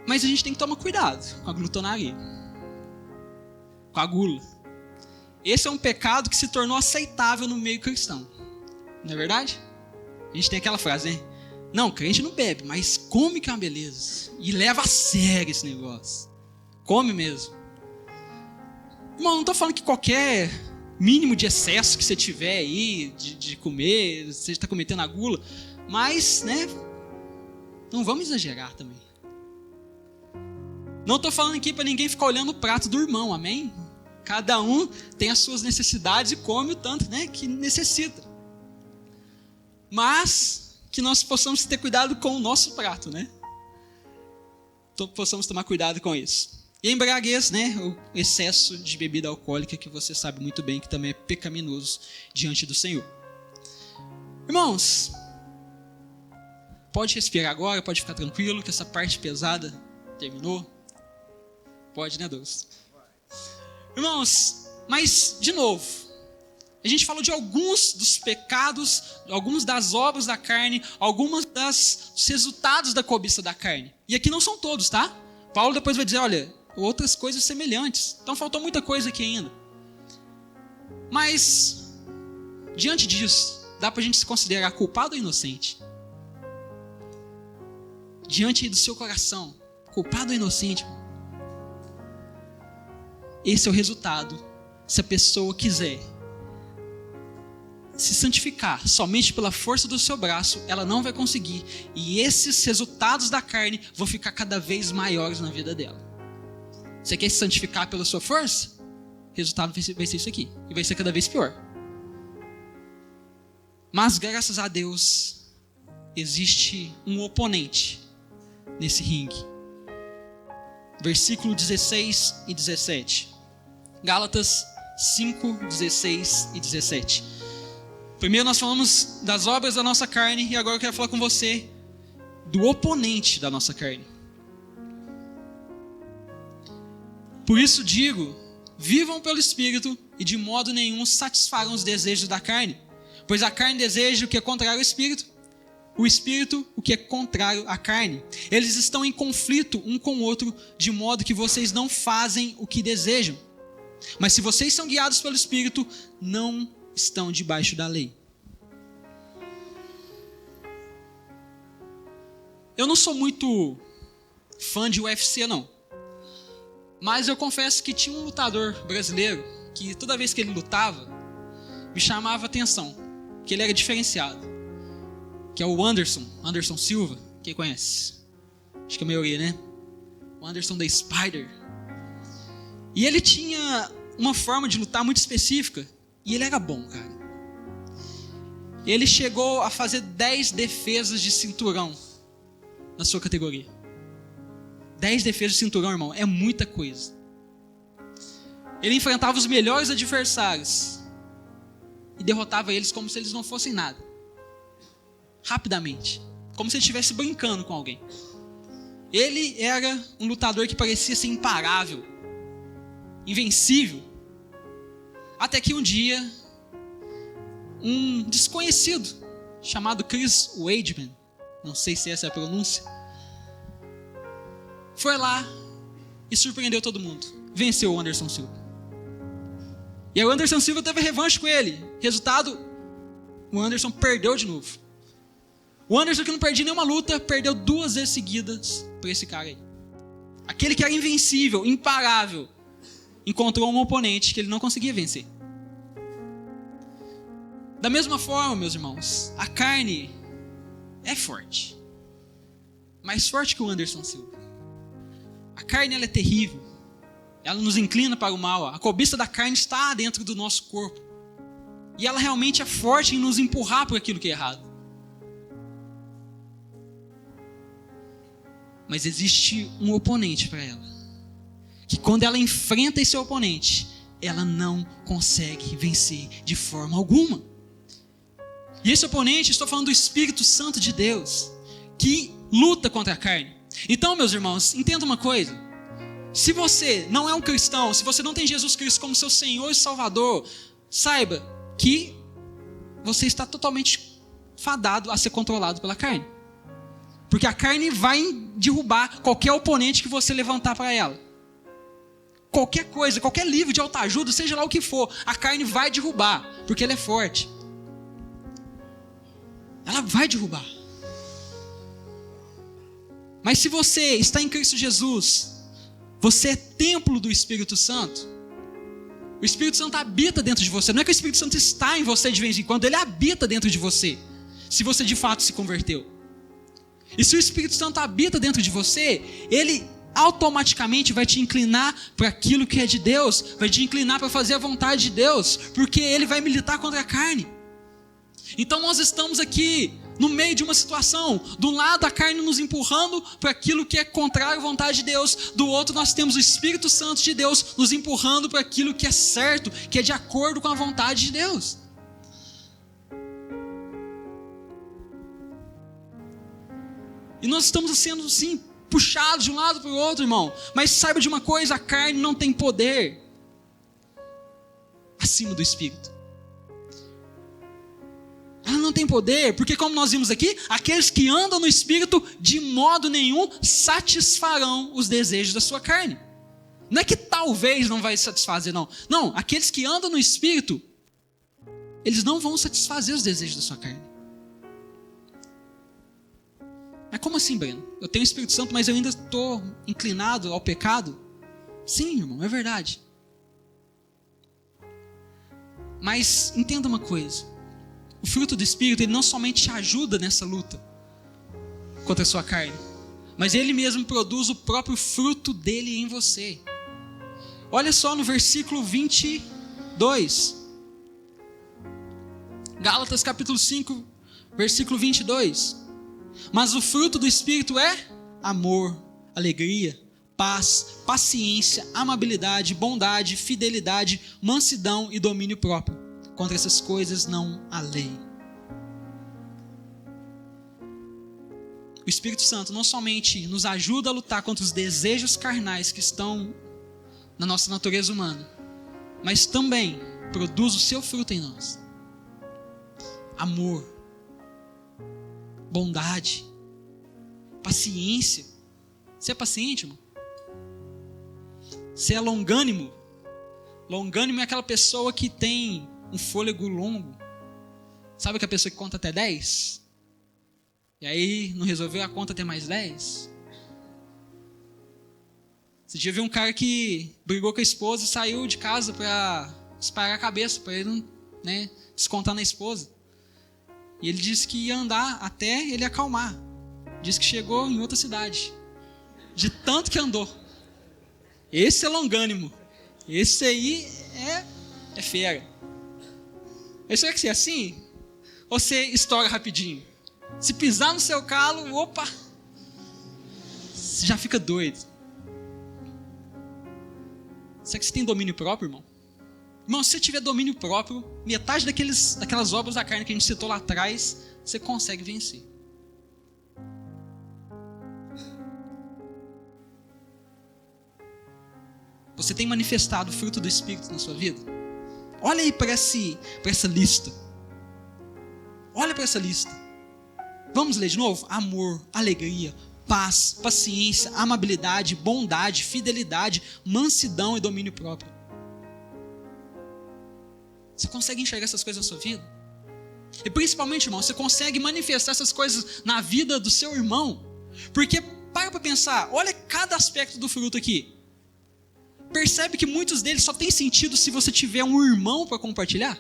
Mas a gente tem que tomar cuidado com a glutonaria, com a gula. Esse é um pecado que se tornou aceitável no meio cristão. Não é verdade? A gente tem aquela frase, né? Não, crente não bebe, mas come que é uma beleza. E leva a sério esse negócio. Come mesmo. Irmão, não estou falando que qualquer mínimo de excesso que você tiver aí, de comer, você está cometendo a gula, mas, né, não vamos exagerar também. Não estou falando aqui para ninguém ficar olhando o prato do irmão, amém? Cada um tem as suas necessidades e come o tanto, né, que necessita. Mas que nós possamos ter cuidado com o nosso prato, né? Possamos tomar cuidado com isso. E a embriaguez, né, o excesso de bebida alcoólica, que você sabe muito bem que também é pecaminoso diante do Senhor. Irmãos, pode respirar agora, pode ficar tranquilo, que essa parte pesada terminou. Pode, né, Deus? Irmãos, mas, de novo, a gente falou de alguns dos pecados, algumas das obras da carne, alguns dos resultados da cobiça da carne. E aqui não são todos, tá? Paulo depois vai dizer, olha, outras coisas semelhantes. Então faltou muita coisa aqui ainda. Mas, diante disso, dá pra gente se considerar culpado ou inocente? Diante do seu coração, culpado ou inocente? Esse é o resultado, se a pessoa quiser se santificar somente pela força do seu braço, ela não vai conseguir. E esses resultados da carne vão ficar cada vez maiores na vida dela. Você quer se santificar pela sua força? O resultado vai ser isso aqui. E vai ser cada vez pior. Mas graças a Deus, existe um oponente nesse ringue. Versículo 16 e 17. Gálatas 5, 16 e 17. Primeiro nós falamos das obras da nossa carne e agora eu quero falar com você do oponente da nossa carne. Por isso digo, vivam pelo Espírito e de modo nenhum satisfarão os desejos da carne. Pois a carne deseja o que é contrário ao Espírito, o Espírito o que é contrário à carne. Eles estão em conflito um com o outro, de modo que vocês não fazem o que desejam. Mas se vocês são guiados pelo Espírito, não estão debaixo da lei. Eu não sou muito fã de UFC, não. Mas eu confesso que tinha um lutador brasileiro que toda vez que ele lutava, me chamava a atenção, que ele era diferenciado. Que é o Anderson Silva. Quem conhece? Acho que a maioria, né? O Anderson da Spider. E ele tinha uma forma de lutar muito específica. E ele era bom, cara. Ele chegou a fazer 10 defesas de cinturão na sua categoria. 10 defesas de cinturão, irmão, é muita coisa. Ele enfrentava os melhores adversários e derrotava eles como se eles não fossem nada. Rapidamente. Como se ele estivesse brincando com alguém. Ele era um lutador que parecia ser imparável, invencível. Até que um dia, um desconhecido chamado Chris Weidman, não sei se essa é a pronúncia, foi lá e surpreendeu todo mundo. Venceu o Anderson Silva. E aí o Anderson Silva teve revanche com ele. Resultado, o Anderson perdeu de novo. O Anderson, que não perdia nenhuma luta, perdeu 2 vezes seguidas para esse cara aí. Aquele que era invencível, imparável, encontrou um oponente que ele não conseguia vencer. Da mesma forma, meus irmãos, a carne é forte. Mais forte que o Anderson Silva. A carne, ela é terrível. Ela nos inclina para o mal. A cobiça da carne está dentro do nosso corpo. E ela realmente é forte em nos empurrar por aquilo que é errado. Mas existe um oponente para ela. Que quando ela enfrenta esse oponente, ela não consegue vencer de forma alguma. E esse oponente, estou falando do Espírito Santo de Deus, que luta contra a carne. Então, meus irmãos, entenda uma coisa. Se você não é um cristão, se você não tem Jesus Cristo como seu Senhor e Salvador, saiba que você está totalmente fadado a ser controlado pela carne. Porque a carne vai derrubar qualquer oponente que você levantar para ela. Qualquer coisa, qualquer livro de autoajuda, seja lá o que for, a carne vai derrubar, porque ela é forte. Ela vai derrubar. Mas se você está em Cristo Jesus, você é templo do Espírito Santo, O Espírito Santo habita dentro de você. Não é que o Espírito Santo está em você de vez em quando, ele habita dentro de você, se você de fato se converteu. E se o Espírito Santo habita dentro de você, ele automaticamente vai te inclinar para aquilo que é de Deus, vai te inclinar para fazer a vontade de Deus, porque ele vai militar contra a carne. Então nós estamos aqui no meio de uma situação, do lado a carne nos empurrando para aquilo que é contrário à vontade de Deus, do outro nós temos o Espírito Santo de Deus nos empurrando para aquilo que é certo, que é de acordo com a vontade de Deus. E nós estamos sendo assim, puxados de um lado para o outro, irmão. Mas saiba de uma coisa, a carne não tem poder acima do Espírito. Ela não tem poder, porque como nós vimos aqui, aqueles que andam no Espírito, de modo nenhum, satisfarão os desejos da sua carne. Não é que talvez não vai satisfazer, não. Não, aqueles que andam no Espírito, eles não vão satisfazer os desejos da sua carne. Mas como assim, Breno? Eu tenho o Espírito Santo, mas eu ainda estou inclinado ao pecado? Sim, irmão, é verdade. Mas entenda uma coisa. O fruto do Espírito, ele não somente te ajuda nessa luta contra a sua carne, mas ele mesmo produz o próprio fruto dele em você. Olha só no versículo 22. Gálatas capítulo 5, versículo 22. Mas o fruto do Espírito é amor, alegria, paz, paciência, amabilidade, bondade, fidelidade, mansidão e domínio próprio. Contra essas coisas não há lei. O Espírito Santo não somente nos ajuda a lutar contra os desejos carnais que estão na nossa natureza humana, mas também produz o seu fruto em nós. Amor, bondade, paciência. Você é paciente, irmão? Você é longânimo? Longânimo é aquela pessoa que tem um fôlego longo. Sabe aquela pessoa que conta até 10? E aí não resolveu a conta até mais 10? Esse dia eu vi um cara que brigou com a esposa e saiu de casa para espalhar a cabeça, para ele não descontar na esposa. E ele disse que ia andar até ele acalmar. Disse que chegou em outra cidade, de tanto que andou. Esse é longânimo. Esse aí é fera. Você quer que ser assim? Ou você estoura rapidinho? Se pisar no seu calo, opa, você já fica doido. Será que você tem domínio próprio, irmão? Irmão, se você tiver domínio próprio, metade daquelas obras da carne que a gente citou lá atrás, você consegue vencer. Você tem manifestado o fruto do Espírito na sua vida? Olha aí para essa lista. Olha para essa lista. Vamos ler de novo? Amor, alegria, paz, paciência, amabilidade, bondade, fidelidade, mansidão e domínio próprio. Você consegue enxergar essas coisas na sua vida? E principalmente, irmão, você consegue manifestar essas coisas na vida do seu irmão? Porque, para pensar, olha cada aspecto do fruto aqui. Percebe que muitos deles só tem sentido se você tiver um irmão para compartilhar?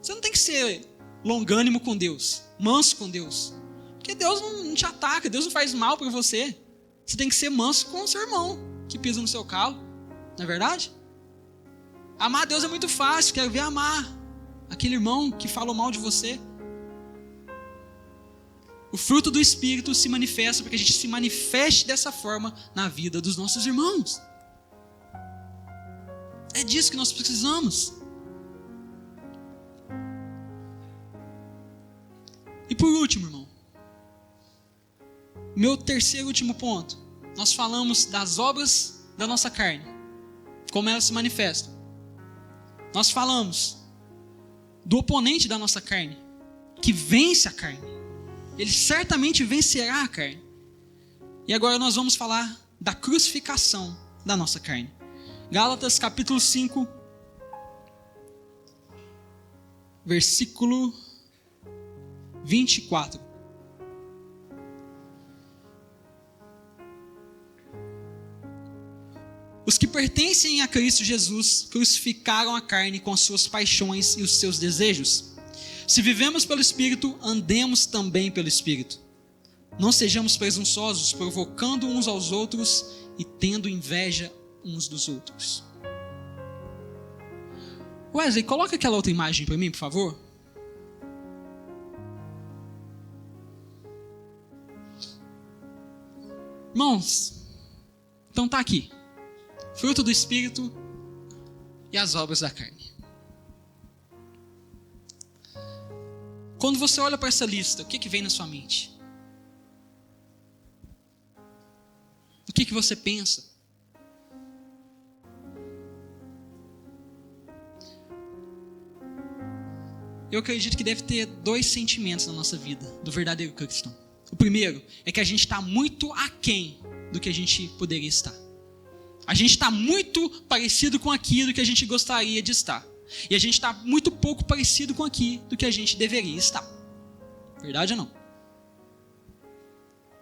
Você não tem que ser longânimo com Deus, manso com Deus, porque Deus não te ataca, Deus não faz mal para você. Você tem que ser manso com o seu irmão que pisa no seu calo, não é verdade? Amar a Deus é muito fácil, quero ver amar aquele irmão que falou mal de você. O fruto do Espírito se manifesta para que a gente se manifeste dessa forma na vida dos nossos irmãos. É disso que nós precisamos. E por último, irmão, meu terceiro e último ponto, nós falamos das obras da nossa carne, como elas se manifestam. Nós falamos do oponente da nossa carne, que vence a carne. Ele certamente vencerá a carne. E agora nós vamos falar da crucificação da nossa carne. Gálatas capítulo 5, versículo 24. Os que pertencem a Cristo Jesus crucificaram a carne com as suas paixões e os seus desejos. Se vivemos pelo Espírito, andemos também pelo Espírito. Não sejamos presunçosos, provocando uns aos outros e tendo inveja uns dos outros. Wesley, coloca aquela outra imagem para mim, por favor. Irmãos, então tá aqui. Fruto do Espírito e as obras da carne. Quando você olha para essa lista, o que vem na sua mente? O que você pensa? Eu acredito que deve ter 2 sentimentos na nossa vida, do verdadeiro cristão. O primeiro é que a gente está muito aquém do que a gente poderia estar. A gente está muito parecido com aquilo que a gente gostaria de estar. E a gente está muito pouco parecido com aquilo do que a gente deveria estar. Verdade ou não?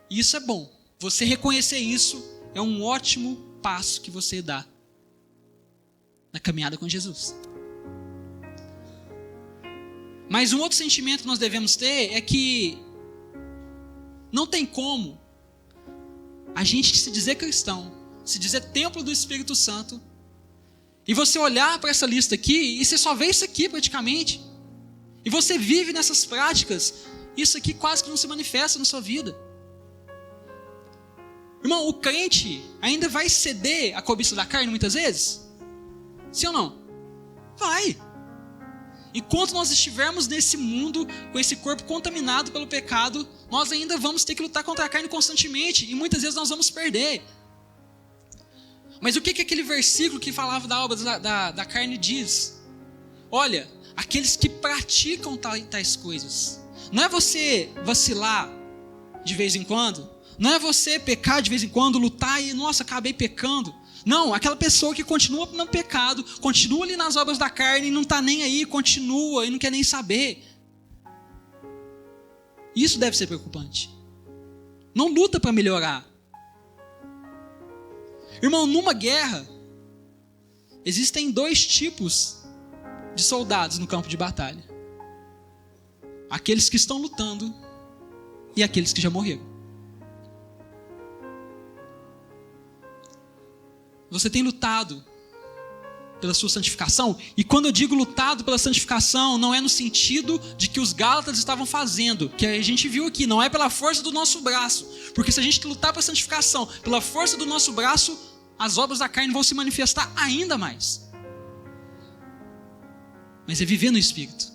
Isso é bom. Você reconhecer isso é um ótimo passo que você dá na caminhada com Jesus. Mas um outro sentimento que nós devemos ter é que não tem como a gente se dizer cristão, se dizer templo do Espírito Santo, e você olhar para essa lista aqui, e você só vê isso aqui praticamente, e você vive nessas práticas, isso aqui quase que não se manifesta na sua vida. Irmão, o crente ainda vai ceder à cobiça da carne muitas vezes? Sim ou não? Vai. Enquanto nós estivermos nesse mundo, com esse corpo contaminado pelo pecado, nós ainda vamos ter que lutar contra a carne constantemente, e muitas vezes nós vamos perder. Mas o que aquele versículo que falava da obra da carne diz? Olha, aqueles que praticam tais coisas. Não é você vacilar de vez em quando, não é você pecar de vez em quando, lutar e, nossa, acabei pecando. Não, aquela pessoa que continua no pecado, continua ali nas obras da carne e não está nem aí, continua e não quer nem saber. Isso deve ser preocupante. Não luta para melhorar. Irmão, numa guerra, existem 2 tipos de soldados no campo de batalha. Aqueles que estão lutando e aqueles que já morreram. Você tem lutado pela sua santificação, e quando eu digo lutado pela santificação, não é no sentido de que os Gálatas estavam fazendo, que a gente viu aqui, não é pela força do nosso braço, porque se a gente lutar pela santificação, pela força do nosso braço, as obras da carne vão se manifestar ainda mais. Mas é viver no Espírito,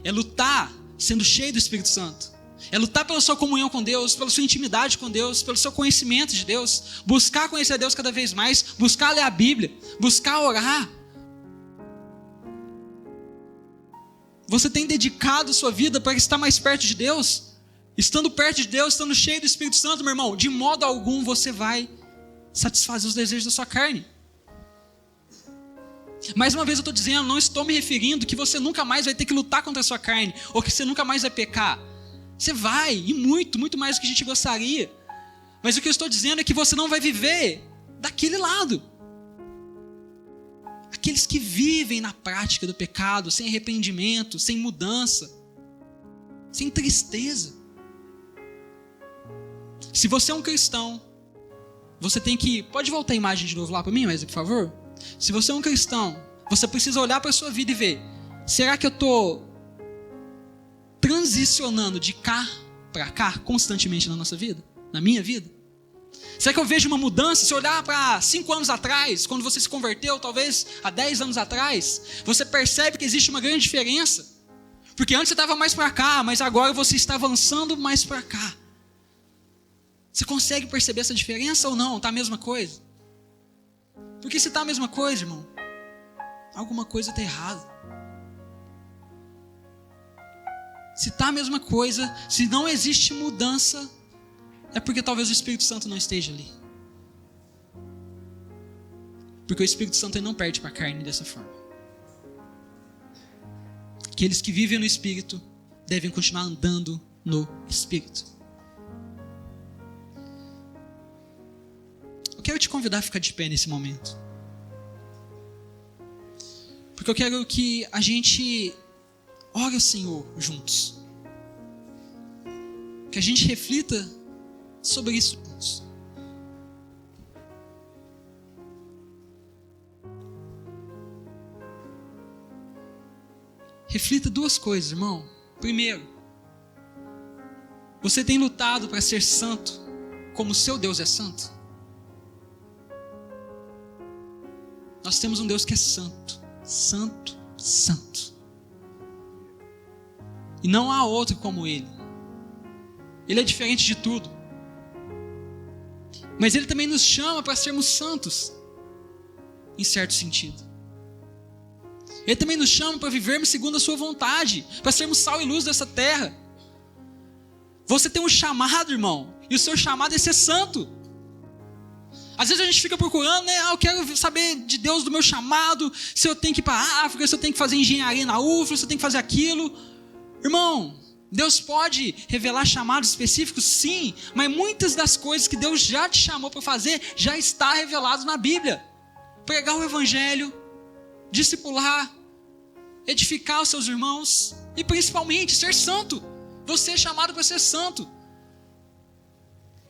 é lutar sendo cheio do Espírito Santo, é lutar pela sua comunhão com Deus, pela sua intimidade com Deus, pelo seu conhecimento de Deus, buscar conhecer a Deus cada vez mais, buscar ler a Bíblia, buscar orar. Você tem dedicado sua vida para estar mais perto de Deus? Estando perto de Deus, estando cheio do Espírito Santo, meu irmão, de modo algum você vai satisfazer os desejos da sua carne. Mais uma vez eu estou dizendo, não estou me referindo que você nunca mais vai ter que lutar contra a sua carne, ou que você nunca mais vai pecar. Você vai, e muito, muito mais do que a gente gostaria. Mas o que eu estou dizendo é que você não vai viver daquele lado. Aqueles que vivem na prática do pecado, sem arrependimento, sem mudança, sem tristeza. Se você é um cristão, você tem que... Pode voltar a imagem de novo lá para mim, Wesley, por favor? Se você é um cristão, você precisa olhar para a sua vida e ver, será que eu estou transicionando de cá para cá constantemente na nossa vida? Na minha vida? Será que eu vejo uma mudança? Se olhar para 5 anos atrás, quando você se converteu, talvez há 10 anos atrás, você percebe que existe uma grande diferença. Porque antes você estava mais para cá, mas agora você está avançando mais para cá. Você consegue perceber essa diferença ou não? Está a mesma coisa? Porque se está a mesma coisa, irmão, alguma coisa está errada. Se está a mesma coisa, se não existe mudança, é porque talvez o Espírito Santo não esteja ali. Porque o Espírito Santo ele não perde para a carne dessa forma. Aqueles que vivem no Espírito devem continuar andando no Espírito. Eu quero te convidar a ficar de pé nesse momento. porque eu quero que a gente ore ao Senhor juntos. Que a gente reflita sobre isso juntos. Reflita duas coisas, irmão. Primeiro, você tem lutado para ser santo como o seu Deus é santo? Nós temos um Deus que é santo, santo, santo. E não há outro como Ele. Ele é diferente de tudo. Mas Ele também nos chama para sermos santos, em certo sentido. Ele também nos chama para vivermos segundo a sua vontade, para sermos sal e luz dessa terra. Você tem um chamado, irmão, e o seu chamado é ser santo. Às vezes a gente fica procurando, né? Eu quero saber de Deus do meu chamado, se eu tenho que ir para a África, se eu tenho que fazer engenharia na UFLA, se eu tenho que fazer aquilo. Irmão, Deus pode revelar chamados específicos, sim, mas muitas das coisas que Deus já te chamou para fazer, já está revelado na Bíblia. Pregar o Evangelho, discipular, edificar os seus irmãos e principalmente ser santo. Você é chamado para ser santo.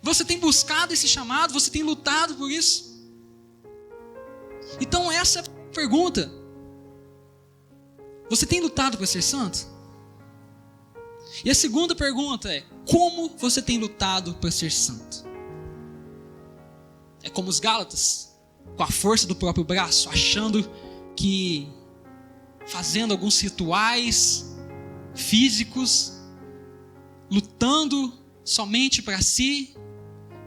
Você tem buscado esse chamado, você tem lutado por isso. Então essa é a pergunta. Você tem lutado para ser santo? E a segunda pergunta é: como você tem lutado para ser santo? É como os Gálatas, com a força do próprio braço, achando que fazendo alguns rituais físicos, lutando somente para si,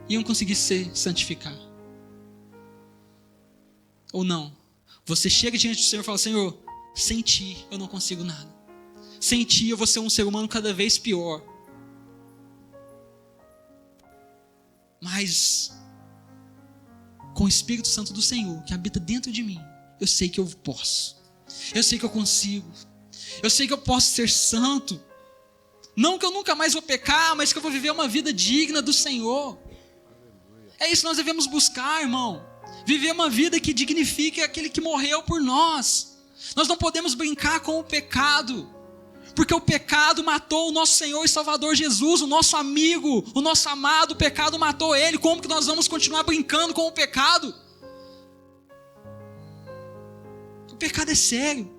iam conseguir se santificar. Ou não? Você chega diante do Senhor e fala: Senhor, sem Ti eu não consigo nada. Sem Ti eu vou ser um ser humano cada vez pior. Mas com o Espírito Santo do Senhor que habita dentro de mim, eu sei que eu posso. Eu sei que eu consigo. Eu sei que eu posso ser santo. Não que eu nunca mais vou pecar, mas que eu vou viver uma vida digna do Senhor. É isso que nós devemos buscar, irmão. Viver uma vida que dignifique aquele que morreu por nós. Nós não podemos brincar com o pecado, porque o pecado matou o nosso Senhor e Salvador Jesus, o nosso amigo, o nosso amado. O pecado matou Ele. Como que nós vamos continuar brincando com o pecado? O pecado é sério.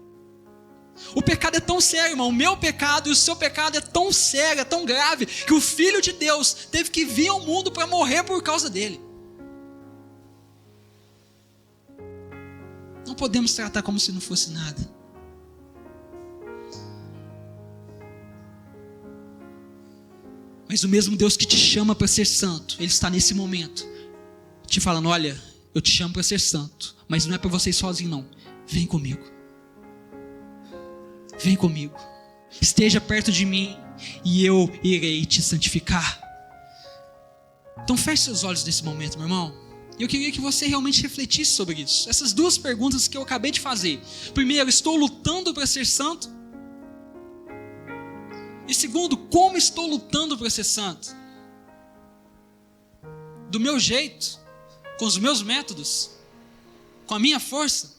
O pecado é tão sério, irmão. O meu pecado e o seu pecado é tão sério, é tão grave, que o Filho de Deus teve que vir ao mundo para morrer por causa dele. Não podemos tratar como se não fosse nada. Mas o mesmo Deus que te chama para ser santo, Ele está nesse momento te falando: olha, eu te chamo para ser santo, mas não é para você ir sozinho, não. Vem comigo. Vem comigo. Esteja perto de mim e eu irei te santificar. Então feche seus olhos nesse momento, meu irmão. Eu queria que você realmente refletisse sobre isso. Essas duas perguntas que eu acabei de fazer. Primeiro, estou lutando para ser santo? E segundo, como estou lutando para ser santo? Do meu jeito? Com os meus métodos? Com a minha força?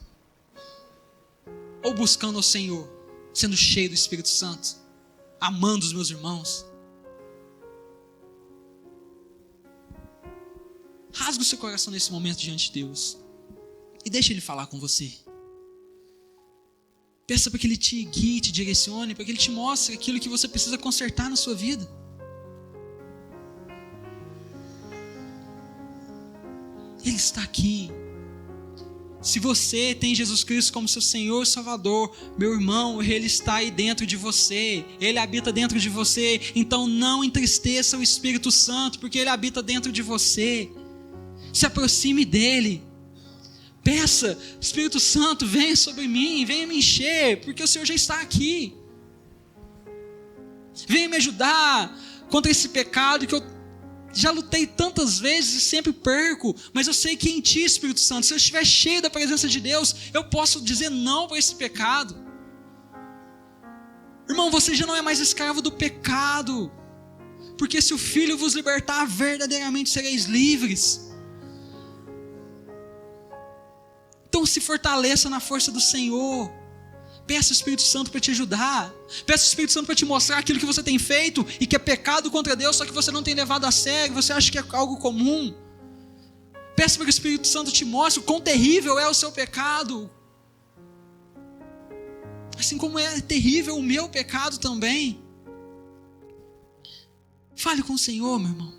Ou buscando ao Senhor, sendo cheio do Espírito Santo, amando os meus irmãos? Rasga o seu coração nesse momento diante de Deus e deixa Ele falar com você. Peça para que Ele te guie, te direcione, para que Ele te mostre aquilo que você precisa consertar na sua vida. Ele está aqui. Se você tem Jesus Cristo como seu Senhor e Salvador, meu irmão, Ele está aí dentro de você. Ele habita dentro de você. Então não entristeça o Espírito Santo, porque Ele habita dentro de você. Se aproxime dEle. Peça: Espírito Santo, venha sobre mim, venha me encher, porque o Senhor já está aqui. Venha me ajudar contra esse pecado que eu já lutei tantas vezes e sempre perco, mas eu sei que em Ti, Espírito Santo, se eu estiver cheio da presença de Deus, eu posso dizer não para esse pecado. Irmão, você já não é mais escravo do pecado, porque se o Filho vos libertar, verdadeiramente sereis livres. Então se fortaleça na força do Senhor. peça o Espírito Santo para te ajudar. Peça o Espírito Santo para te mostrar aquilo que você tem feito e que é pecado contra Deus, só que você não tem levado a sério, você acha que é algo comum. Peça para que o Espírito Santo te mostre o quão terrível é o seu pecado. Assim como é terrível o meu pecado também. Fale com o Senhor, meu irmão.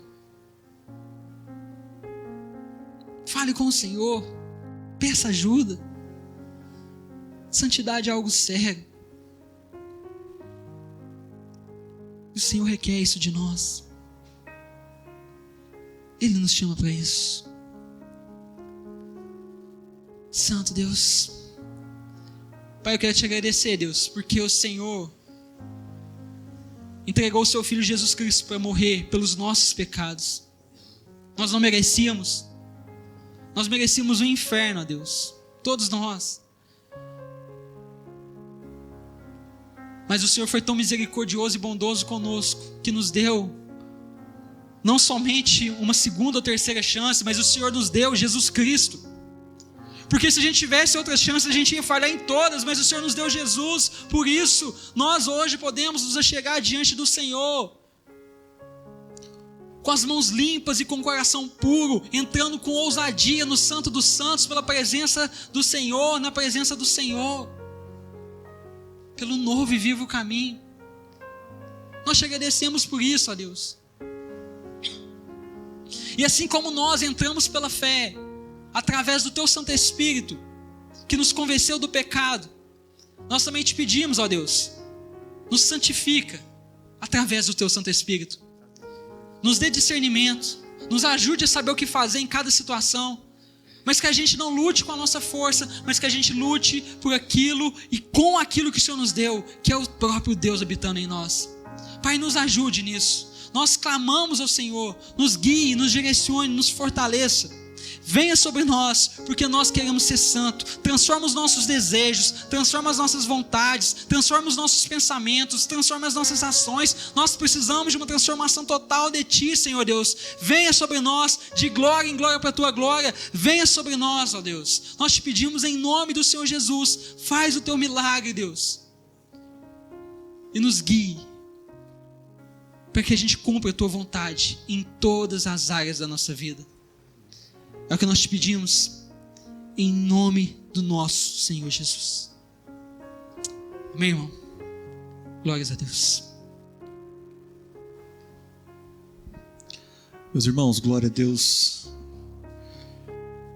Fale com o Senhor. Peça ajuda. Santidade é algo sério. O Senhor requer isso de nós. Ele nos chama para isso. Santo Deus. Pai, eu quero te agradecer, Deus, porque o Senhor entregou o seu Filho Jesus Cristo para morrer pelos nossos pecados. Nós não merecíamos. Nós merecíamos o inferno, ó Deus. Todos nós. Mas o Senhor foi tão misericordioso e bondoso conosco, que nos deu não somente uma segunda ou terceira chance, mas o Senhor nos deu Jesus Cristo. Porque se a gente tivesse outras chances, a gente ia falhar em todas, mas o Senhor nos deu Jesus. Por isso, nós hoje podemos nos achegar diante do Senhor, com as mãos limpas e com o coração puro, entrando com ousadia no Santo dos Santos, pela presença do Senhor, na presença do Senhor, pelo novo e vivo caminho. Nós te agradecemos por isso, ó Deus. E assim como nós entramos pela fé, através do Teu Santo Espírito, que nos convenceu do pecado, nós também te pedimos, ó Deus, nos santifica, através do Teu Santo Espírito. Nos dê discernimento, nos ajude a saber o que fazer em cada situação, mas que a gente não lute com a nossa força, mas que a gente lute por aquilo e com aquilo que o Senhor nos deu, que é o próprio Deus habitando em nós. Pai, nos ajude nisso. Nós clamamos ao Senhor, nos guie, nos direcione, nos fortaleça. Venha sobre nós, porque nós queremos ser santos. Transforma os nossos desejos, transforma as nossas vontades, transforma os nossos pensamentos, transforma as nossas ações. Nós precisamos de uma transformação total de Ti, Senhor Deus. Venha sobre nós, de glória em glória para a Tua glória. Venha sobre nós, ó Deus. Nós te pedimos em nome do Senhor Jesus. Faz o Teu milagre, Deus, e nos guie, para que a gente cumpra a Tua vontade em todas as áreas da nossa vida. É o que nós te pedimos, em nome do nosso Senhor Jesus. Amém, irmão? Glórias a Deus. Meus irmãos, glória a Deus.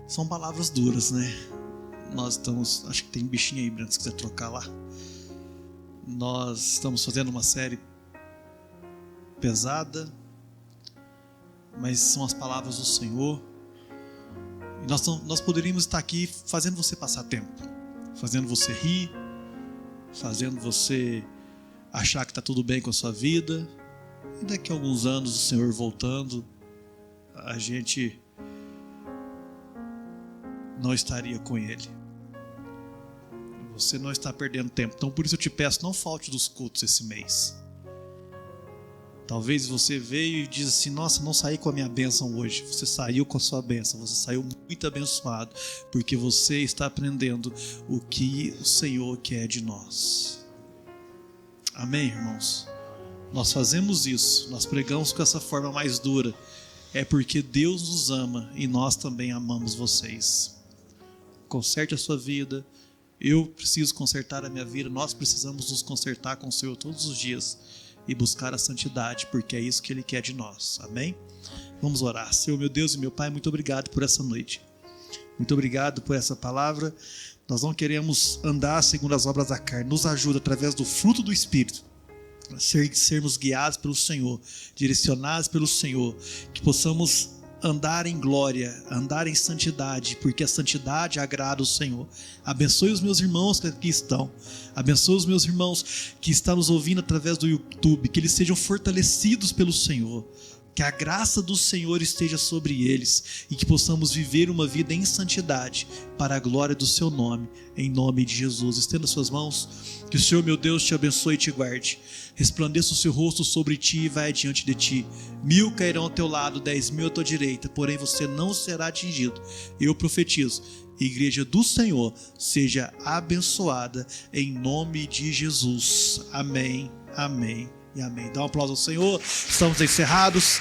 São palavras duras, né? Nós estamos, acho que tem um bichinho aí, Breno, se quiser trocar lá. Nós estamos fazendo uma série pesada, mas são as palavras do Senhor. E nós poderíamos estar aqui fazendo você passar tempo, fazendo você rir, fazendo você achar que está tudo bem com a sua vida, e daqui a alguns anos o Senhor voltando, a gente não estaria com Ele. Você não está perdendo tempo. Então por isso eu te peço, não falte dos cultos esse mês. Talvez você veio e diz assim: nossa, não saí com a minha bênção hoje. Você saiu com a sua bênção, você saiu muito abençoado, porque você está aprendendo o que o Senhor quer de nós. Amém, irmãos? Nós fazemos isso, nós pregamos com essa forma mais dura, é porque Deus nos ama e nós também amamos vocês. Conserte a sua vida, eu preciso consertar a minha vida, nós precisamos nos consertar com o Senhor todos os dias e buscar a santidade, porque é isso que Ele quer de nós. Amém? Vamos orar. Senhor, meu Deus e meu Pai, muito obrigado por essa noite. Muito obrigado por essa palavra. Nós não queremos andar segundo as obras da carne. Nos ajuda através do fruto do Espírito a sermos guiados pelo Senhor, direcionados pelo Senhor, que possamos andar em glória, andar em santidade, porque a santidade agrada o Senhor. Abençoe os meus irmãos que aqui estão, abençoe os meus irmãos que estão nos ouvindo através do YouTube, que eles sejam fortalecidos pelo Senhor. Que a graça do Senhor esteja sobre eles e que possamos viver uma vida em santidade para a glória do seu nome, em nome de Jesus. Estenda suas mãos, que o Senhor, meu Deus, te abençoe e te guarde. Resplandeça o seu rosto sobre ti e vai adiante de ti. 1000 cairão ao teu lado, 10.000 à tua direita, porém você não será atingido. Eu profetizo, Igreja do Senhor seja abençoada em nome de Jesus. Amém, amém e amém. Dá um aplauso ao Senhor. Estamos encerrados.